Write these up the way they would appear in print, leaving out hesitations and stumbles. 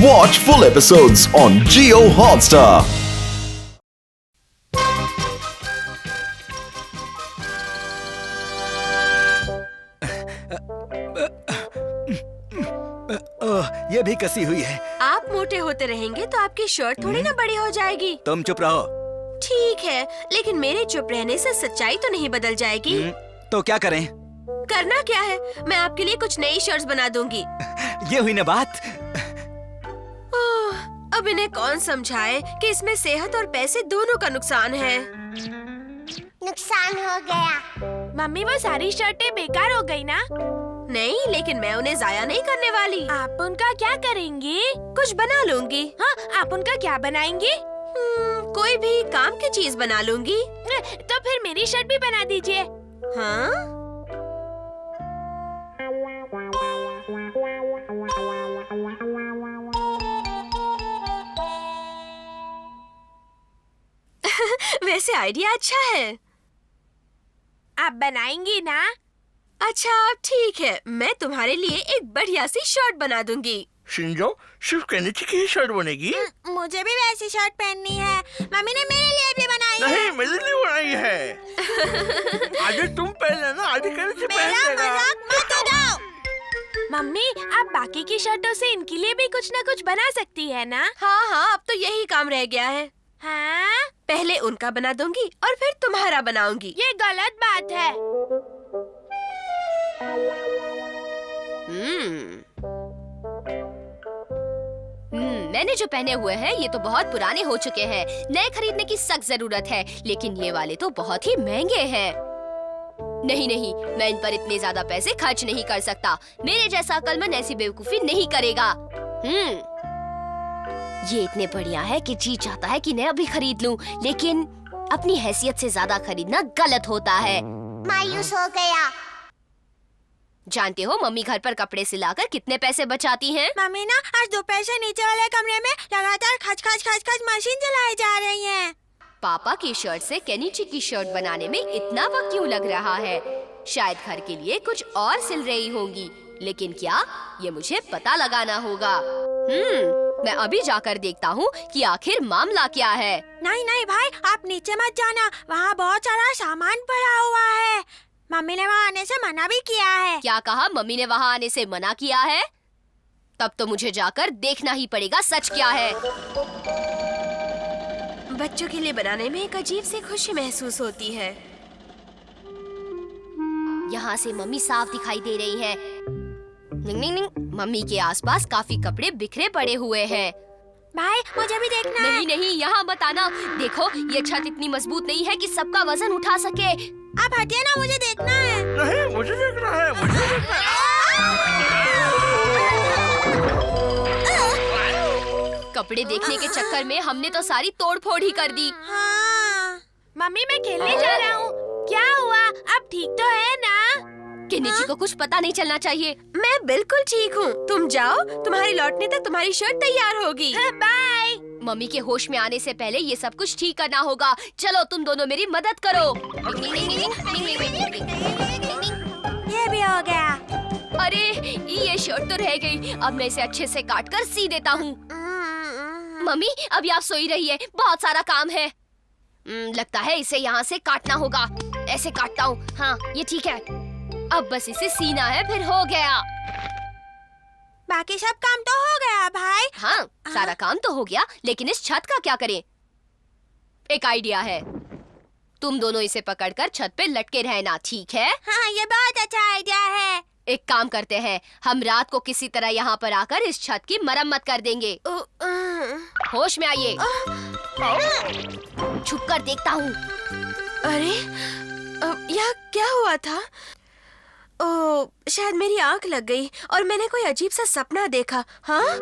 Watch full episodes on Jio Hotstar. ये भी कसी हुई है। आप मोटे होते रहेंगे तो आपकी शर्ट थोड़ी ना बड़ी हो जाएगी। तुम चुप रहो। ठीक है, लेकिन मेरे चुप रहने से सच्चाई तो नहीं बदल जाएगी। तो क्या करें? करना क्या है, मैं आपके लिए कुछ नई शर्ट्स बना दूंगी। ये हुई ना बात। अब इन्हें कौन समझाए कि इसमें सेहत और पैसे दोनों का नुकसान है। नुकसान हो गया। मम्मी वो सारी शर्टें बेकार हो गई ना? नहीं, लेकिन मैं उन्हें जाया नहीं करने वाली। आप उनका क्या करेंगी? कुछ बना लूंगी। हाँ, आप उनका क्या बनाएंगी? कोई भी काम की चीज बना लूंगी। तो फिर मेरी शर्ट भी बना दीजिए। हाँ? वैसे आइडिया अच्छा है। आप बनाएंगी ना? अच्छा ठीक है, मैं तुम्हारे लिए एक बढ़िया सी शर्ट बना दूंगी। शिंजो, सिर्फ केनिची की ही शर्ट बनेगी? मुझे भी वैसी शर्ट पहननी है। मम्मी ने मेरे लिए भी बनाई है। नहीं, मेरे लिए बनाई है। आज तुम पहन लेना, आज केनिची पहन लेगा। मजाक मत उड़ाओ। मम्मी, आप बाकी की शर्टों से इनके लिए भी कुछ न कुछ बना सकती है ना? हाँ, अब तो यही काम रह गया है। हाँ? पहले उनका बना दूंगी और फिर तुम्हारा बनाऊंगी। ये गलत बात है। मैंने जो पहने हुए हैं ये तो बहुत पुराने हो चुके हैं। नए खरीदने की सख्त जरूरत है, लेकिन ये वाले तो बहुत ही महंगे हैं। नहीं, मैं इन पर इतने ज्यादा पैसे खर्च नहीं कर सकता। मेरे जैसा अक्लमंद ऐसी बेवकूफी नहीं करेगा। ये इतने बढ़िया है कि जी चाहता है कि मैं अभी खरीद लूं, लेकिन अपनी हैसियत से ज्यादा खरीदना गलत होता है। मायूस हो गया। जानते हो मम्मी घर पर कपड़े सिलाकर कितने पैसे बचाती हैं? मम्मी ना आज दोपहर से नीचे वाले कमरे में लगातार खच खच मशीन चलाई जा रही हैं। पापा की शर्ट से केनिची की शर्ट बनाने में इतना वक्त क्यों लग रहा है? शायद घर के लिए कुछ और सिल रही होंगी, लेकिन क्या, ये मुझे पता लगाना होगा। मैं अभी जाकर देखता हूँ कि आखिर मामला क्या है। नहीं भाई, आप नीचे मत जाना, वहाँ बहुत सारा सामान पड़ा हुआ है। मम्मी ने वहाँ आने से मना भी किया है। क्या कहा? मम्मी ने वहाँ आने से मना किया है? तब तो मुझे जाकर देखना ही पड़ेगा सच क्या है। बच्चों के लिए बनाने में एक अजीब सी खुशी महसूस होती है। यहाँ से मम्मी साफ दिखाई दे रही है। नहीं, मम्मी के आसपास काफी कपड़े बिखरे पड़े हुए हैं। भाई मुझे भी देखना है। नहीं, यहाँ मत आना। देखो, ये छत इतनी मजबूत नहीं है कि सबका वजन उठा सके। आप हटिए ना, मुझे देखना है। नहीं, मुझे देखना है, मुझे देखना है। कपड़े देखने के चक्कर में हमने तो सारी तोड़-फोड़ ही कर दी। हाँ। मम्मी, मैं खेलने जा रहा हूँ। क्या हुआ? अब ठीक तो है ना? केनिची को कुछ पता नहीं चलना चाहिए। मैं बिल्कुल ठीक हूँ, तुम जाओ, तुम्हारी लौटने तक तुम्हारी शर्ट तैयार होगी। बाय। मम्मी के होश में आने से पहले ये सब कुछ ठीक करना होगा। चलो तुम दोनों मेरी मदद करो। ये भी हो गया। अरे, ये शर्ट तो रह गई। अब मैं इसे अच्छे से काट कर सी देता हूँ। मम्मी, अभी आप सोई रही है, बहुत सारा काम है। लगता है इसे यहाँ से काटना होगा। ऐसे काटता हूँ। हाँ, ये ठीक है। अब बस इसे सीना है, फिर हो गया। बाकी सब काम तो हो गया भाई। हाँ, सारा काम तो हो गया, लेकिन इस छत का क्या करें? एक आइडिया है। तुम दोनों इसे पकड़कर छत पे लटके रहना, ठीक है? हाँ, ये बहुत अच्छा आइडिया है। एक काम करते हैं, हम रात को किसी तरह यहाँ पर आकर इस छत की मरम्मत कर देंगे। होश में आइए। छुप कर देखता हूँ। अरे, यह क्या हुआ था? ओह, शायद मेरी आंख लग गई और मैंने कोई अजीब सा सपना देखा। हाँ?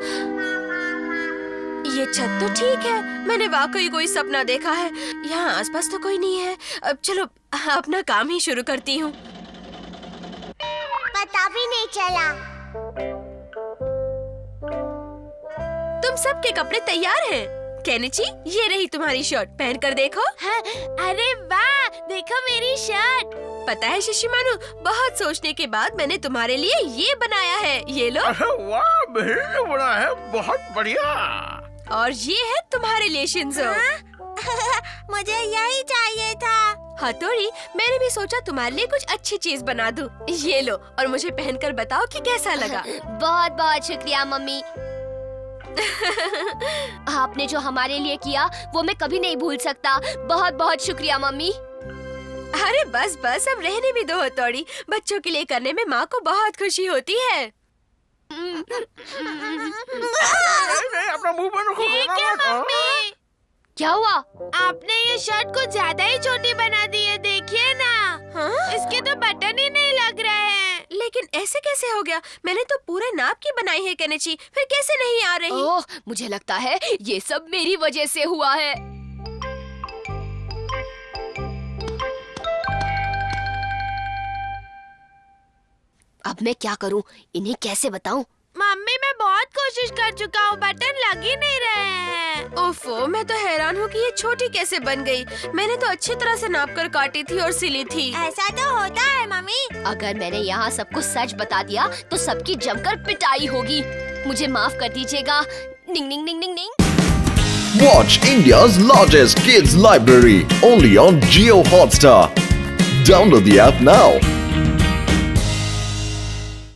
ये छत तो ठीक है, मैंने वाकई कोई सपना देखा है। यहाँ आसपास तो कोई नहीं है। अब चलो अपना काम ही शुरू करती हूँ। पता भी नहीं चला। तुम सबके कपड़े तैयार हैं। केनिची, ये रही तुम्हारी शर्ट, पहन कर देखो। हाँ, अरे वाह, देखो मेरी शर्ट। पता है शिशिमारू, बहुत सोचने के बाद मैंने तुम्हारे लिए ये बनाया है। ये लो। अरे वाह, बेहद बड़ा है, बहुत बढ़िया। और ये है तुम्हारे लिए शिंजो। मुझे यही चाहिए था। हथौड़ी, मैंने भी सोचा तुम्हारे लिए कुछ अच्छी चीज बना दूं। ये लो, और मुझे पहनकर बताओ कि कैसा लगा। बहुत बहुत शुक्रिया मम्मी। आपने जो हमारे लिए किया वो मैं कभी नहीं भूल सकता। बहुत बहुत शुक्रिया मम्मी। अरे बस बस, अब रहने भी दो हथौड़ी। बच्चों के लिए करने में माँ को बहुत खुशी होती है। नहीं, अपना मुंह बंद रखो। ठीक है मम्मी। क्या हुआ? आपने ये शर्ट कुछ ज्यादा ही छोटी बना दी है, देखिए ना। हाँ? इसके तो बटन ही नहीं लग रहे हैं। लेकिन ऐसे कैसे हो गया? मैंने तो पूरे नाप की बनाई है केनेची, फिर कैसे नहीं आ रही? ओह, मुझे लगता है ये सब मेरी वजह से हुआ है। अब मैं क्या करूं? इन्हें कैसे बताऊं? मम्मी, मैं बहुत कोशिश कर चुका हूँ, बटन लग ही नहीं रहे हैं। ओफो, मैं तो हैरान हूँ कि ये छोटी कैसे बन गई। मैंने तो अच्छी तरह से नाप कर काटी थी और सिली थी। ऐसा तो होता है मम्मी। अगर मैंने यहाँ सबको सच बता दिया तो सबकी जमकर पिटाई होगी। मुझे माफ कर दीजिएगा। निंग निंग निंग निंग निंग। Watch India's largest kids library only on Jio Hotstar. Download the app now.